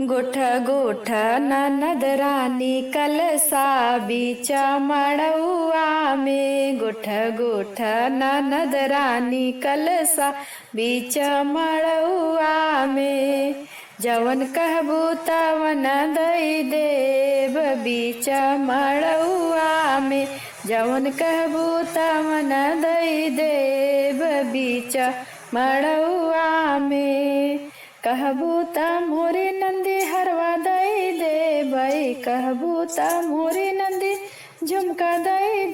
गोठ गोठ ननद रानी कलसा बीच मड़उआ में। गोठ गोठ ननद रानी कलसा बीच मड़उआ में। जवन कहबू तवन दई देव बीच मड़उआ में। जवन कहबू तवन दई देव बीच मड़उआ में। कहबू त मोरे नंदी हरवा दई देबै। कहबू त मोरे नंदी झुमका दई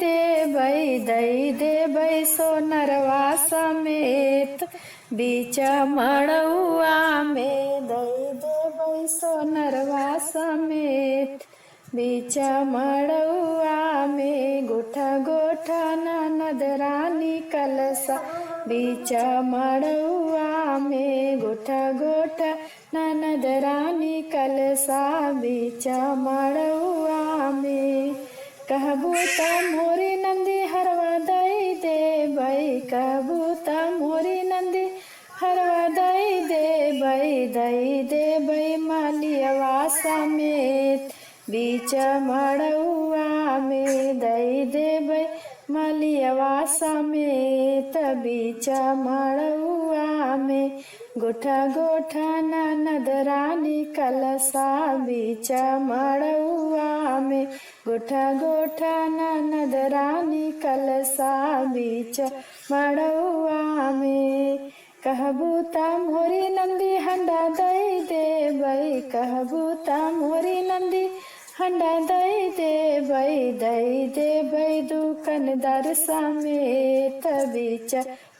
देबै सोनरवा समेत बीच मड़उआ में। दई देबै सोनरवा समेत बीच मड़उआ में। गोठ गोठ ननद रानी कलसा बीच मड़उआ में। गोठ गोठ ननद रानी कलसा बीच मड़उआ में। कहबू त मोरी नंदी हरवा दई देबै। कहबू त मोरी नंदी हरवा दई देबै मालियवा समेत बीच मड़उआ में। दई देबै मालियवा समेत बीच मड़उआ में। गोठ गोठ ननद रानी कलसा बीच मड़उआ में। गोठ गोठ ननद रानी कलसा बीच मड़उआ में। कहबू त मोरी नंदी हंडा दई देबै। कहबू त मोरी नंदी हंडा दई देबै दुकानदार समेत बीच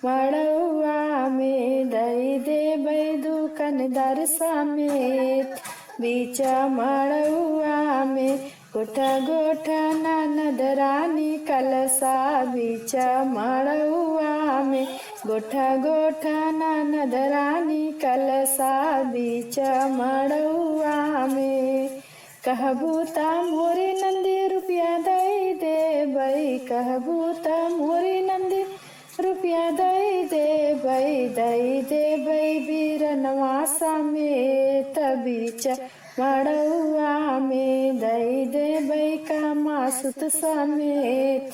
मड़उआ में। दई देबै दुकानदार समेत बीच मड़उआ में। गोठ गोठ ननद रानी कलसा बीच मड़उआ में। गोठ गोठ ननद रानी कलसा बीच मड़उआ में। कहबू त मोरी नंदी रुपया दई देबै। कहबू त मोरी नंदी रुपया दई देबै बीरनवा समेत बीच मड़उआ में। दई देबै कामासुत समेत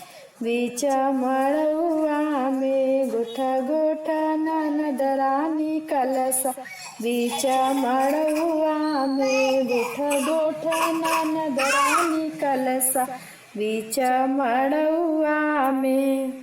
बीच मड़उआ में। गोठ गोठ ननद रानी कलसा बीच मड़उआ में। गोठ गोठ ननद रानी कलसा बीच मड़उआ में।